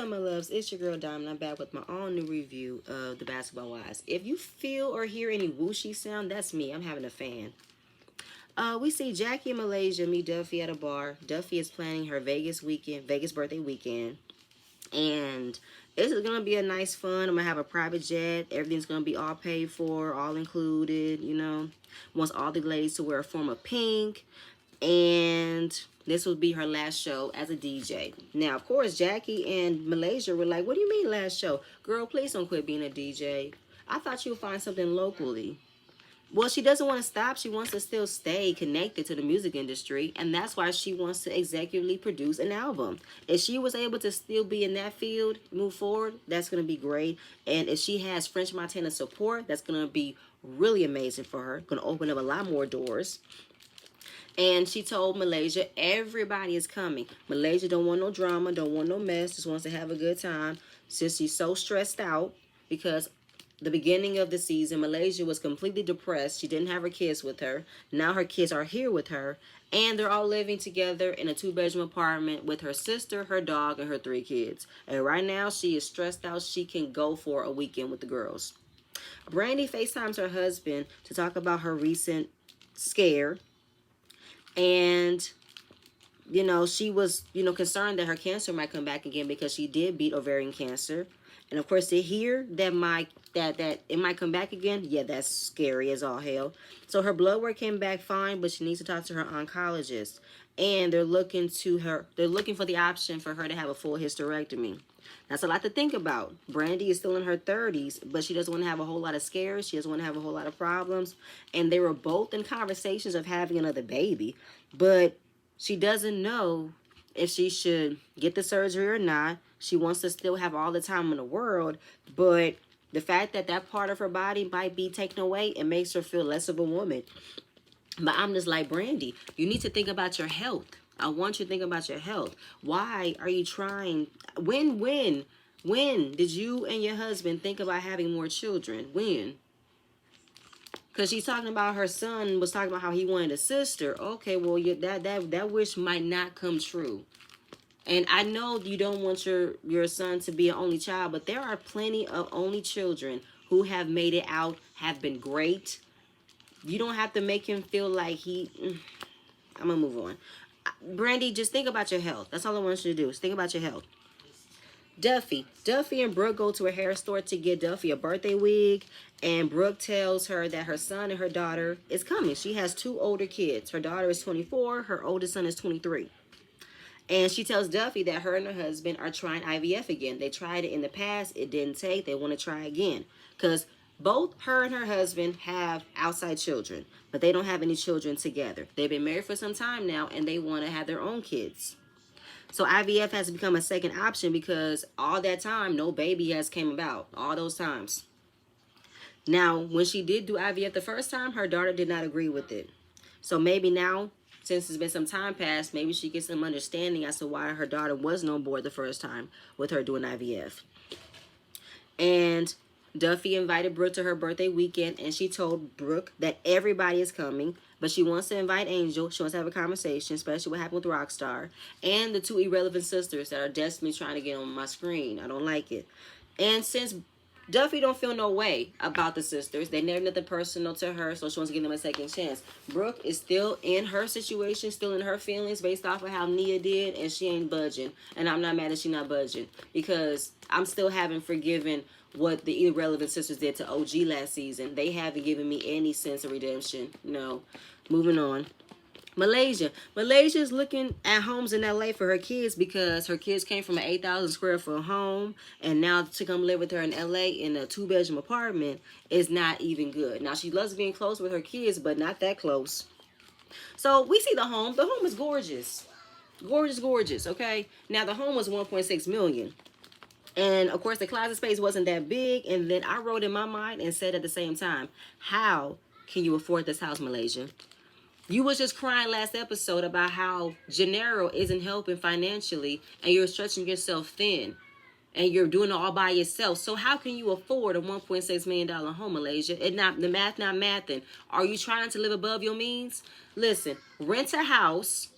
up, my loves? It's your girl Diamond. I'm back with my all new review of the Basketball Wives. If you feel or hear any whooshy sound, that's me. I'm having a fan. We see Jackie in Malaysia meet Duffy at a bar. Duffy is planning her Vegas birthday weekend, and it's gonna be a nice fun. I'm gonna have a private jet. Everything's gonna be all paid for, all included. Wants all the ladies to wear a form of pink, and this will be her last show as a DJ. Now, of course, Jackie and Malaysia were like, "What do you mean last show? Girl, please don't quit being a DJ. I thought you would find something locally." Well, she doesn't want to stop. She wants to still stay connected to the music industry, and that's why she wants to executively produce an album. If she was able to still be in that field, move forward, that's going to be great. And if she has French Montana support, that's going to be really amazing for her. Going to open up a lot more doors. And she told Malaysia, everybody is coming. Malaysia don't want no drama, don't want no mess, just wants to have a good time. Since she's so stressed out because the beginning of the season, Malaysia was completely depressed. She didn't have her kids with her. Now her kids are here with her, and they're all living together in a 2-bedroom apartment with her sister, her dog, and her 3 kids. And right now, she is stressed out. She can go for a weekend with the girls. Brandy FaceTimes her husband to talk about her recent scare. And she was, concerned that her cancer might come back again because she did beat ovarian cancer. And of course, to hear that that it might come back again, yeah, that's scary as all hell. So her blood work came back fine, but she needs to talk to her oncologist. And they're looking for the option for her to have a full hysterectomy. That's a lot to think about. Brandy is still in her 30s, but she doesn't want to have a whole lot of scares. She doesn't want to have a whole lot of problems. And they were both in conversations of having another baby, but she doesn't know if she should get the surgery or not. She wants to still have all the time in the world, but the fact that that part of her body might be taken away, it makes her feel less of a woman. But I'm just like, Brandy, you need to think about your health. I want you to think about your health. Why are you trying? When did you and your husband think about having more children? When? Because she's talking about her son was talking about how he wanted a sister. Okay, well, that wish might not come true. And I know you don't want your son to be an only child, but there are plenty of only children who have made it out, have been great. You don't have to make him feel like I'm going to move on. Brandy, just think about your health. That's all I want you to do is think about your health. Duffy and Brooke go to a hair store to get Duffy a birthday wig, and Brooke tells her that her son and her daughter is coming. She has 2 older kids. Her daughter is 24. Her oldest son is 23. And she tells Duffy that her and her husband are trying IVF again. They tried it in the past. It didn't take. They want to try again. Because both her and her husband have outside children, but they don't have any children together. They've been married for some time now, and they want to have their own kids. So IVF has become a second option because all that time, no baby has came about. All those times. Now, when she did do IVF the first time, her daughter did not agree with it. So maybe now, since it's been some time past, maybe she gets some understanding as to why her daughter wasn't on board the first time with her doing IVF. And Duffy invited Brooke to her birthday weekend, and she told Brooke that everybody is coming, but she wants to invite Angel. She wants to have a conversation, especially what happened with Rockstar, and the 2 irrelevant sisters that are desperately trying to get on my screen. I don't like it. And since Duffy don't feel no way about the sisters, they never nothing personal to her, so she wants to give them a second chance. Brooke is still in her situation, still in her feelings based off of how Nia did, and she ain't budging. And I'm not mad that she's not budging, because I'm still haven't forgiven what the irrelevant sisters did to OG last season. They haven't given me any sense of redemption. No. Moving on. Malaysia is looking at homes in LA for her kids because her kids came from an 8,000 square foot home, and now to come live with her in LA in a 2-bedroom apartment is not even good. Now she loves being close with her kids, but not that close. So we see the home. The home is gorgeous. Gorgeous, okay? Now the home was $1.6 million. And of course the closet space wasn't that big, and then I wrote in my mind and said at the same time, how can you afford this house, Malaysia? You was just crying last episode about how Gennaro isn't helping financially, and you're stretching yourself thin, and you're doing it all by yourself. So how can you afford a $1.6 million home, Malaysia? The math not mathing. Are you trying to live above your means? Listen, rent a house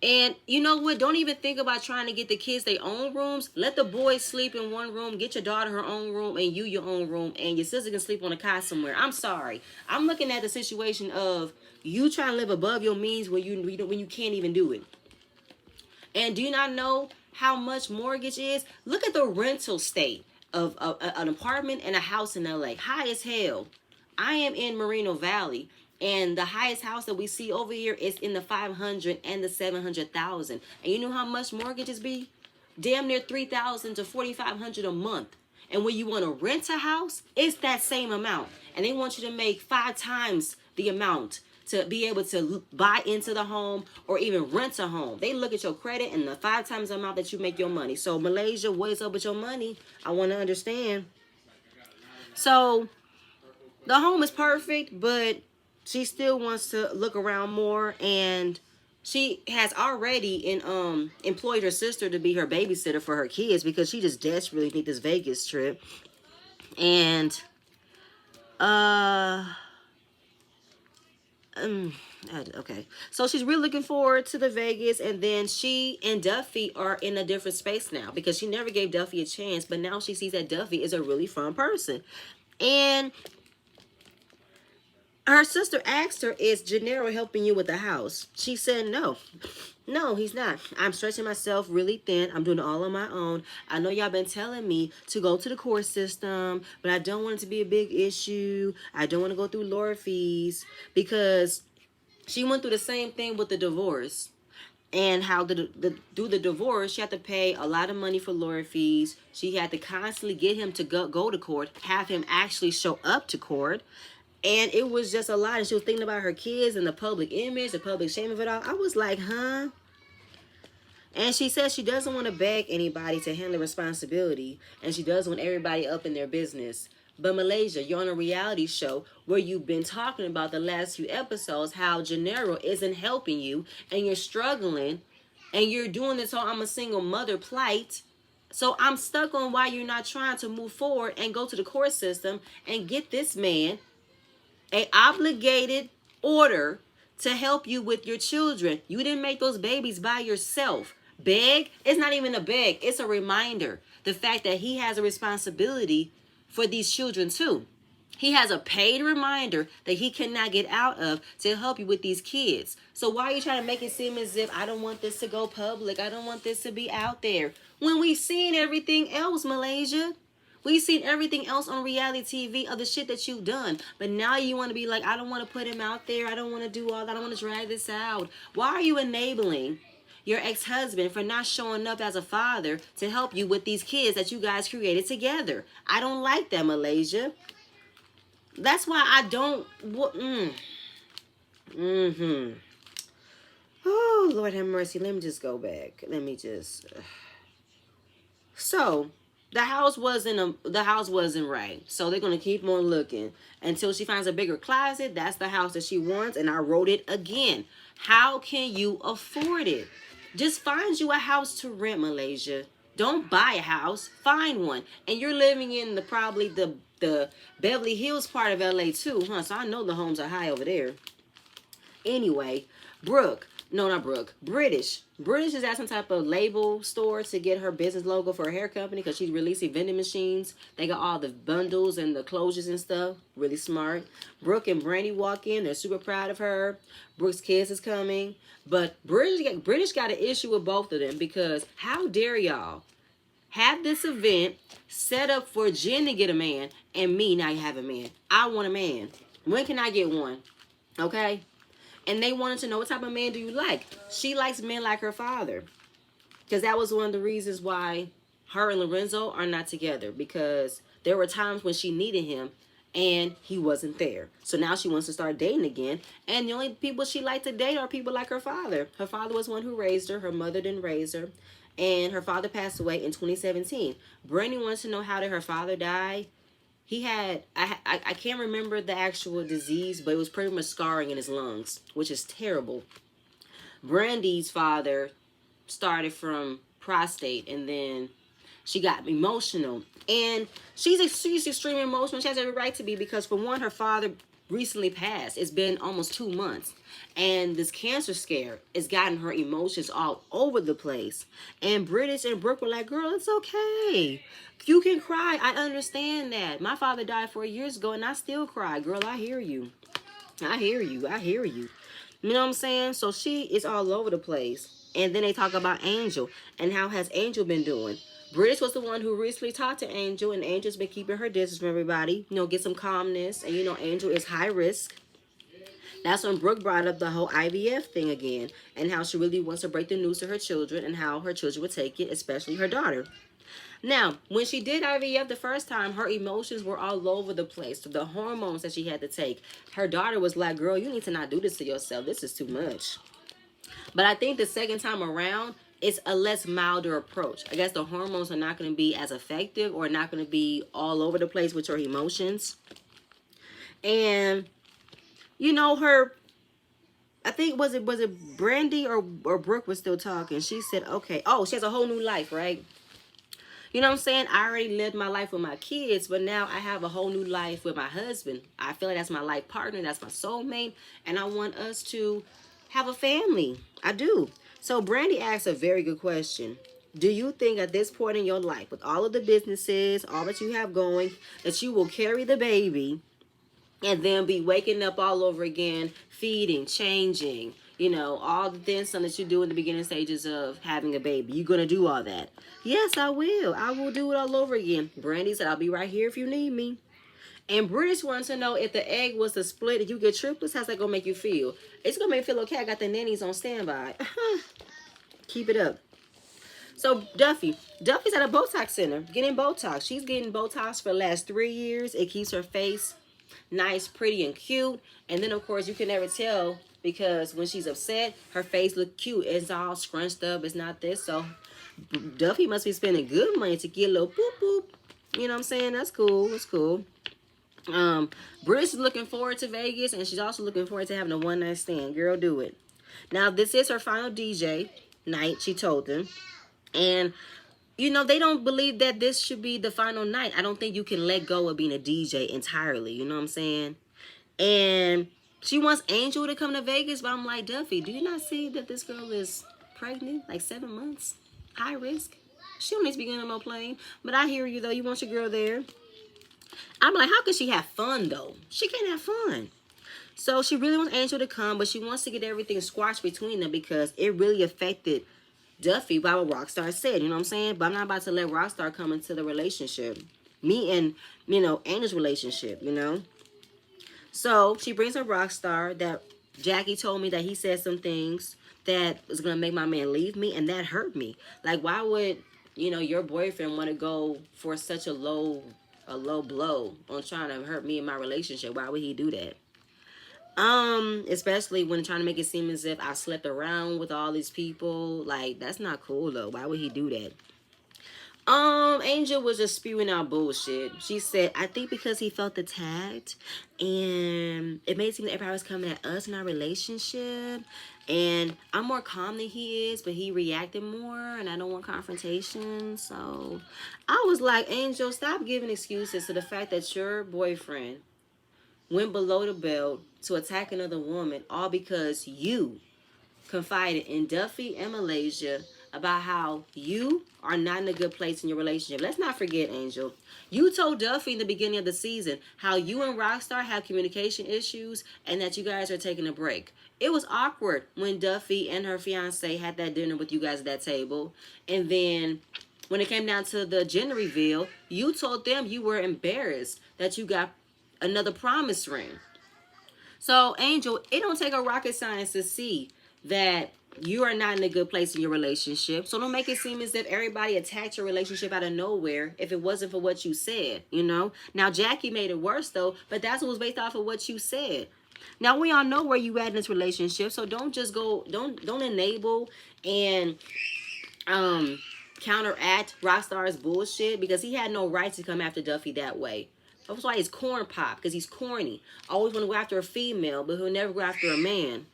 And you know what? Don't even think about trying to get the kids their own rooms. Let the boys sleep in one room. Get your daughter her own room and you your own room. And your sister can sleep on a cot somewhere. I'm sorry. I'm looking at the situation of you trying to live above your means when you can't even do it. And do you not know how much mortgage is? Look at the rental state of an apartment and a house in LA. High as hell. I am in Moreno Valley, and the highest house that we see over here is in the 500 and the 700,000. And you know how much mortgages be? Damn near 3,000 to 4,500 a month. And when you want to rent a house, it's that same amount. And they want you to make 5 times the amount to be able to buy into the home or even rent a home. They look at your credit and the 5 times the amount that you make your money. So Malaysia, what is up with your money? I want to understand. So the home is perfect, but she still wants to look around more, and she has already employed her sister to be her babysitter for her kids because she just desperately needs this Vegas trip. And okay, so she's really looking forward to the Vegas, and then she and Duffy are in a different space now because she never gave Duffy a chance, but now she sees that Duffy is a really fun person. And her sister asked her, is Gennaro helping you with the house? She said no. No, he's not. I'm stretching myself really thin. I'm doing it all on my own. I know y'all been telling me to go to the court system, but I don't want it to be a big issue. I don't want to go through lawyer fees because she went through the same thing with the divorce. And how through the divorce, she had to pay a lot of money for lawyer fees. She had to constantly get him to go to court, have him actually show up to court. And it was just a lot. And she was thinking about her kids and the public image, the public shame of it all. I was like, huh? And she says she doesn't want to beg anybody to handle responsibility. And she does want everybody up in their business. But Malaysia, you're on a reality show where you've been talking about the last few episodes how Gennaro isn't helping you and you're struggling and you're doing this whole I'm a single mother plight. So I'm stuck on why you're not trying to move forward and go to the court system and get this man an obligated order to help you with your children. You didn't make those babies by yourself. Beg? It's not even a beg. It's a reminder. The fact that he has a responsibility for these children too. He has a paid reminder that he cannot get out of to help you with these kids. So why are you trying to make it seem as if I don't want this to go public? I don't want this to be out there. When we've seen everything else, Malaysia. We've seen everything else on reality TV of the shit that you've done. But now you want to be like, I don't want to put him out there. I don't want to do all that. I don't want to drag this out. Why are you enabling your ex-husband for not showing up as a father to help you with these kids that you guys created together? I don't like that, Malaysia. That's why I don't... Oh, Lord have mercy. Let me just go back. Let me just... So... The house wasn't right. So they're going to keep on looking until she finds a bigger closet. That's the house that she wants. And I wrote it again. How can you afford it? Just find you a house to rent, Malaysia. Don't buy a house. Find one. And you're living in probably the Beverly Hills part of LA too, huh? So I know the homes are high over there. Anyway, British. British is at some type of label store to get her business logo for her hair company because she's releasing vending machines. They got all the bundles and the closures and stuff. Really smart. Brooke and Brandy walk in. They're super proud of her. Brooke's kids is coming. But British got an issue with both of them because how dare y'all have this event set up for Jen to get a man and me not have a man. I want a man. When can I get one? Okay? And they wanted to know, what type of man do you like? She likes men like her father. Because that was one of the reasons why her and Lorenzo are not together. Because there were times when she needed him and he wasn't there. So now she wants to start dating again. And the only people she liked to date are people like her father. Her father was one who raised her. Her mother didn't raise her. And her father passed away in 2017. Brandy wants to know, how did her father die? He had, I can't remember the actual disease, but it was pretty much scarring in his lungs, which is terrible. Brandy's father started from prostate, and then she got emotional. And she's extremely emotional. She has every right to be, because for one, her father recently passed. It's been almost 2 months. And this cancer scare has gotten her emotions all over the place. And British and Brooke were like, girl, it's okay. You can cry. I understand that. My father died 4 years ago and I still cry. Girl, I hear you. I hear you. I hear you. You know what I'm saying? So she is all over the place. And then they talk about Angel and how has Angel been doing. British was the one who recently talked to Angel, and Angel's been keeping her distance from everybody. You know, get some calmness. And you know, Angel is high risk. That's when Brooke brought up the whole IVF thing again, and how she really wants to break the news to her children and how her children would take it, especially her daughter. Now, when she did IVF the first time, her emotions were all over the place. So the hormones that she had to take. Her daughter was like, girl, you need to not do this to yourself. This is too much. But I think the second time around, it's a less milder approach. I guess the hormones are not going to be as effective or not going to be all over the place with your emotions. And, you know, I think was it Brandy or Brooke was still talking. She said, okay, oh, she has a whole new life, right? You know what I'm saying? I already lived my life with my kids, but now I have a whole new life with my husband. I feel like that's my life partner, that's my soulmate, and I want us to have a family. I do. So Brandy asked a very good question. Do you think at this point in your life, with all of the businesses, all that you have going, that you will carry the baby and then be waking up all over again, feeding, changing, you know, all the things that you do in the beginning stages of having a baby? You're going to do all that. Yes, I will. I will do it all over again. Brandy said, I'll be right here if you need me. And British wants to know, if the egg was to split and you get triplets, how's that going to make you feel? It's going to make me feel okay. I got the nannies on standby. Keep it up. So Duffy's at a Botox center getting Botox. She's getting Botox for the last 3 years. It keeps her face nice, pretty, and cute. And then, of course, you can never tell because when she's upset, her face look cute. It's all scrunched up. It's not this. So Duffy must be spending good money to get a little boop boop. You know what I'm saying? That's cool. It's cool. Brish is looking forward to Vegas, and she's also looking forward to having a one-night stand. Girl, do it. Now, this is her final DJ night, she told them. And, you know, they don't believe that this should be the final night. I don't think you can let go of being a DJ entirely. You know what I'm saying? And she wants Angel to come to Vegas, but I'm like, Duffy, do you not see that this girl is pregnant? Like 7 months? High risk? She don't need to be getting on no plane. But I hear you, though. You want your girl there. I'm like, how can she have fun, though? She can't have fun. So she really wants Angel to come, but she wants to get everything squashed between them because it really affected Duffy by what Rockstar said. You know what I'm saying? But I'm not about to let Rockstar come into the relationship. Me and, you know, Angel's relationship, you know? So she brings a Rockstar that Jackie told me that he said some things that was going to make my man leave me, and that hurt me. Like, why would, you know, your boyfriend want to go for such a low blow on trying to hurt me in my relationship? Why would he do that? Especially when trying to make it seem as if I slept around with all these people. Like, that's not cool, though. Why would he do that? Angel was just spewing out bullshit. She said, I think because he felt attacked and it made it seem that everybody was coming at us in our relationship. And I'm more calm than he is, but he reacted more and I don't want confrontation. So I was like, Angel, stop giving excuses to the fact that your boyfriend went below the belt to attack another woman, all because you confided in Duffy and Malaysia about how you are not in a good place in your relationship. Let's not forget, Angel. You told Duffy in the beginning of the season how you and Rockstar have communication issues and that you guys are taking a break. It was awkward when Duffy and her fiance had that dinner with you guys at that table. And then when it came down to the gender reveal, you told them you were embarrassed that you got another promise ring. So, Angel, it don't take a rocket science to see that you are not in a good place in your relationship. So don't make it seem as if everybody attacked your relationship out of nowhere if it wasn't for what you said, you know? Now, Jackie made it worse, though, but that's what was based off of what you said. Now, we all know where you at in this relationship, so don't just go, don't enable and counteract Rockstar's bullshit, because he had no right to come after Duffy that way. That's why he's corn pop, because he's corny. Always want to go after a female, but he'll never go after a man.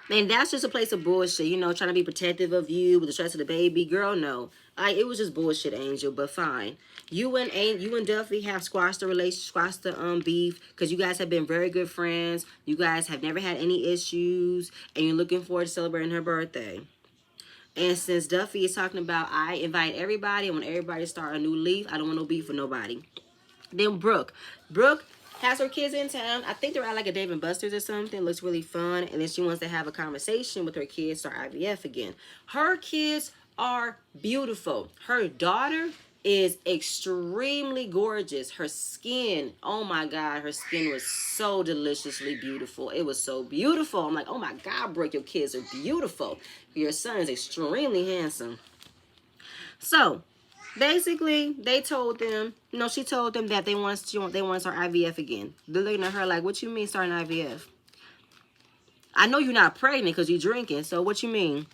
And that's just a place of bullshit, you know, trying to be protective of you with the stress of the baby. Girl, no. It was just bullshit, Angel, but fine. You and Duffy have squashed the squashed the beef, because you guys have been very good friends. You guys have never had any issues, and you're looking forward to celebrating her birthday. And since Duffy is talking about, I invite everybody, I want everybody to start a new leaf. I don't want no beef with nobody. Then Brooke has her kids in town. I think they're at like a Dave and Buster's or something. Looks really fun. And then she wants to have a conversation with her kids, start IVF again. Her kids are beautiful. Her daughter is extremely gorgeous. Her skin, oh my God, her skin was so deliciously beautiful. It was so beautiful. I'm like, oh my God, Brooke, your kids are beautiful. Your son is extremely handsome. So, basically, they told them, she told them that they want to start IVF again. They're looking at her like, what you mean starting IVF? I know you're not pregnant because you're drinking, so what you mean?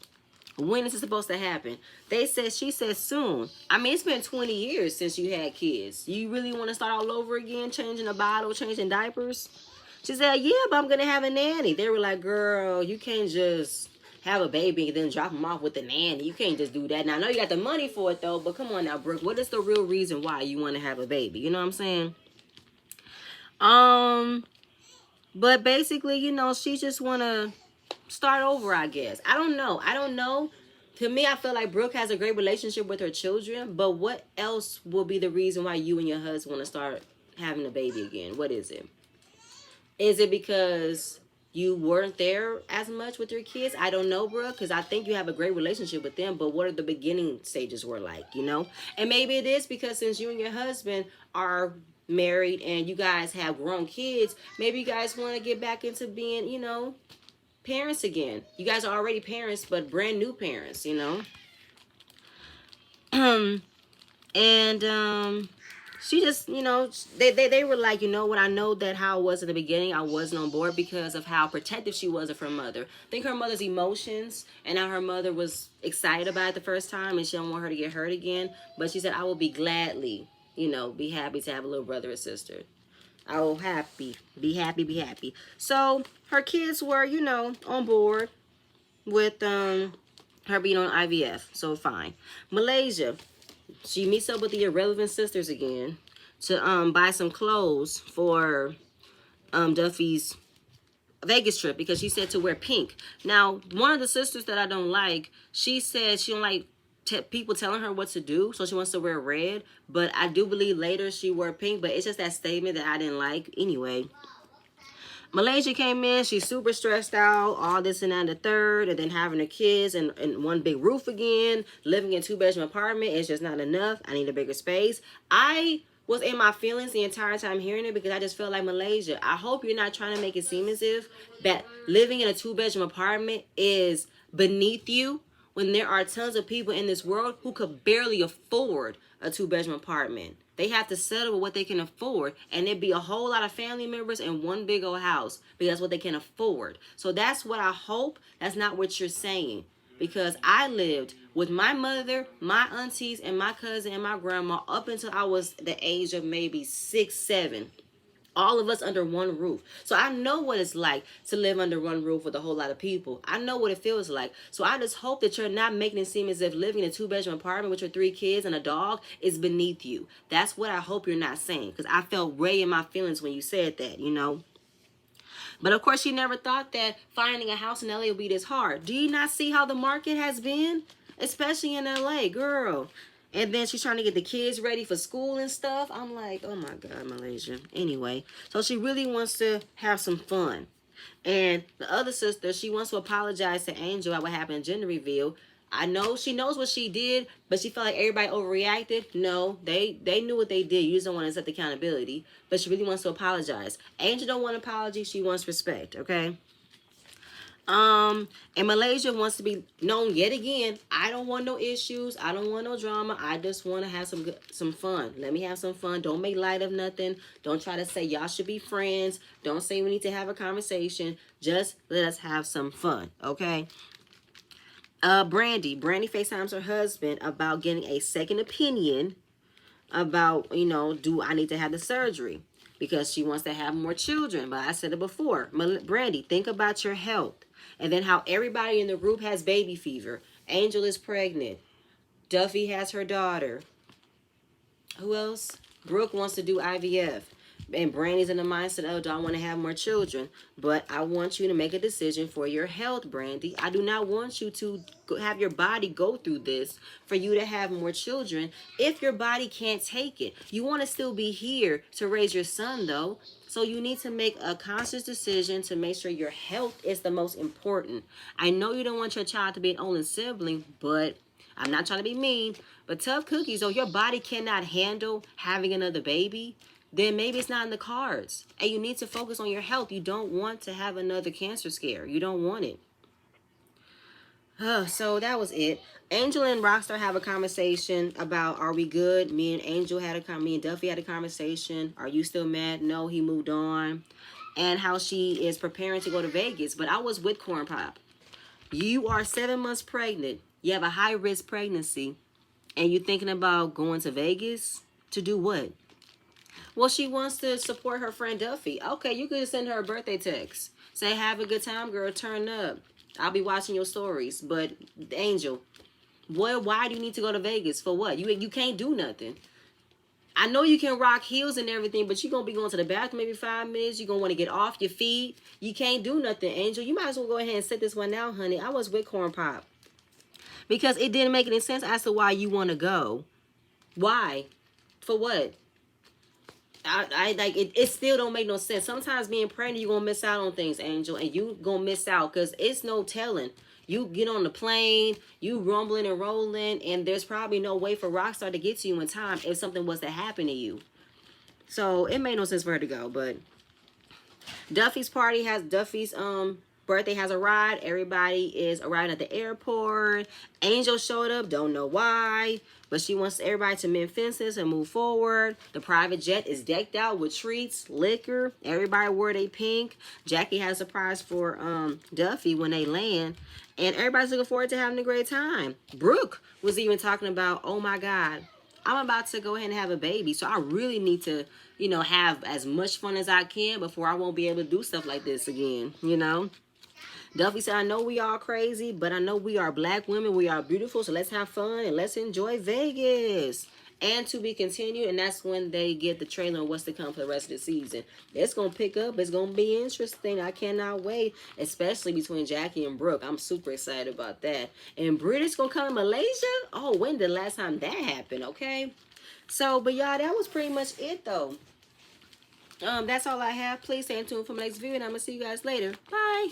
When is it supposed to happen? She said soon. I mean, it's been 20 years since you had kids. You really want to start all over again, changing a bottle, changing diapers? She said, yeah, but I'm going to have a nanny. They were like, girl, you can't just have a baby and then drop them off with the nanny. You can't just do that. Now, I know you got the money for it, though, but come on now, Brooke. What is the real reason why you want to have a baby? You know what I'm saying? But basically, she just want to start over, I guess. I don't know. To me, I feel like Brooke has a great relationship with her children, but what else will be the reason why you and your husband want to start having a baby again? What is it? Is it because you weren't there as much with your kids? I don't know, Brooke, because I think you have a great relationship with them, but what are the beginning stages were like, And maybe it is because since you and your husband are married and you guys have grown kids, maybe you guys want to get back into being, parents again. You guys are already parents, but brand new parents, and she just, they were like, you know what, I know that how it was in the beginning, I wasn't on board because of how protective she was of her mother. I think her mother's emotions and how her mother was excited about it the first time and she don't want her to get hurt again. But she said, I will be gladly, be happy to have a little brother or sister. I will be happy. So her kids were, on board with her being on IVF. So fine. Malaysia, she meets up with the irrelevant sisters again to buy some clothes for Duffy's Vegas trip because she said to wear pink. Now, one of the sisters that I don't like, she said she don't like people telling her what to do, so she wants to wear red. But I do believe later she wore pink, but it's just that statement that I didn't like. Anyway, Malaysia came in, she's super stressed out, all this and that and the third, and then having her kids and one big roof again, living in a 2-bedroom apartment is just not enough. I need a bigger space. I was in my feelings the entire time hearing it because I just felt like, Malaysia, I hope you're not trying to make it seem as if that living in a 2-bedroom apartment is beneath you when there are tons of people in this world who could barely afford a 2-bedroom apartment. They have to settle with what they can afford, and there'd be a whole lot of family members in one big old house because that's what they can afford. So that's what I hope that's not what you're saying, because I lived with my mother, my aunties, and my cousin and my grandma up until I was the age of maybe 6, 7. All of us under one roof. So I know what it's like to live under one roof with a whole lot of people. I know what it feels like. So I just hope that you're not making it seem as if living in a 2-bedroom apartment with your 3 kids and a dog is beneath you. That's what I hope you're not saying, because I felt way in my feelings when you said that, But of course, she never thought that finding a house in LA would be this hard. Do you not see how the market has been? Especially in LA, girl. And then she's trying to get the kids ready for school and stuff. I'm like, oh my God, Malaysia. Anyway, so she really wants to have some fun. And the other sister, she wants to apologize to Angel about what happened in gender reveal. I know she knows what she did, but she felt like everybody overreacted. No, they knew what they did. You just don't want to accept accountability. But she really wants to apologize. Angel don't want apology. She wants respect, okay? And Malaysia wants to be known yet again. I don't want no issues. I don't want no drama. I just want to have some fun. Let me have some fun. Don't make light of nothing. Don't try to say y'all should be friends. Don't say we need to have a conversation. Just let us have some fun, okay? Brandy FaceTimes her husband about getting a second opinion about, do I need to have the surgery? because she wants to have more children. But I said it before. Brandy, think about your health. And then how everybody in the group has baby fever. Angel is pregnant. Duffy has her daughter. Who else? Brooke wants to do IVF. And Brandy's in the mindset of, do I want to have more children? But I want you to make a decision for your health, Brandy. I do not want you to have your body go through this for you to have more children if your body can't take it. You want to still be here to raise your son, though. So you need to make a conscious decision to make sure your health is the most important. I know you don't want your child to be an only sibling, but I'm not trying to be mean, but tough cookies, though your body cannot handle having another baby, then maybe it's not in the cards. And you need to focus on your health. You don't want to have another cancer scare. You don't want it. So that was it. Angel and Rockstar have a conversation about, are we good? Me and Duffy had a conversation. Are you still mad? No, he moved on. And how she is preparing to go to Vegas. But I was with Corn Pop. You are 7 months pregnant. You have a high-risk pregnancy. And you're thinking about going to Vegas? To do what? Well, she wants to support her friend Duffy. Okay, you could send her a birthday text. Say, have a good time, girl. Turn up. I'll be watching your stories. But, Angel, boy, why do you need to go to Vegas? For what? You can't do nothing. I know you can rock heels and everything, but you're going to be going to the bathroom maybe 5 minutes. You're going to want to get off your feet. You can't do nothing, Angel. You might as well go ahead and sit this one out, honey. I was with Corn Pop. Because it didn't make any sense as to why you want to go. Why? For what? I like it. It still don't make no sense. Sometimes being pregnant, you're gonna miss out on things, Angel, and you gonna miss out because it's no telling. You get on the plane, you rumbling and rolling, and there's probably no way for Rockstar to get to you in time if something was to happen to you. So it made no sense for her to go. But Duffy's birthday has arrived. Everybody is arriving at the airport. Angel showed up. Don't know why. But she wants everybody to mend fences and move forward. The private jet is decked out with treats, liquor. Everybody wore their pink. Jackie has a surprise for Duffy when they land. And everybody's looking forward to having a great time. Brooke was even talking about, oh my God, I'm about to go ahead and have a baby. So I really need to, have as much fun as I can before I won't be able to do stuff like this again, Duffy said, I know we are crazy, but I know we are black women. We are beautiful, so let's have fun and let's enjoy Vegas. And to be continued, and that's when they get the trailer on what's to come for the rest of the season. It's going to pick up. It's going to be interesting. I cannot wait, especially between Jackie and Brooke. I'm super excited about that. And British going to come to Malaysia? Oh, when the last time that happened, okay? So, but y'all, that was pretty much it, though. That's all I have. Please stay tuned for my next video, and I'm going to see you guys later. Bye.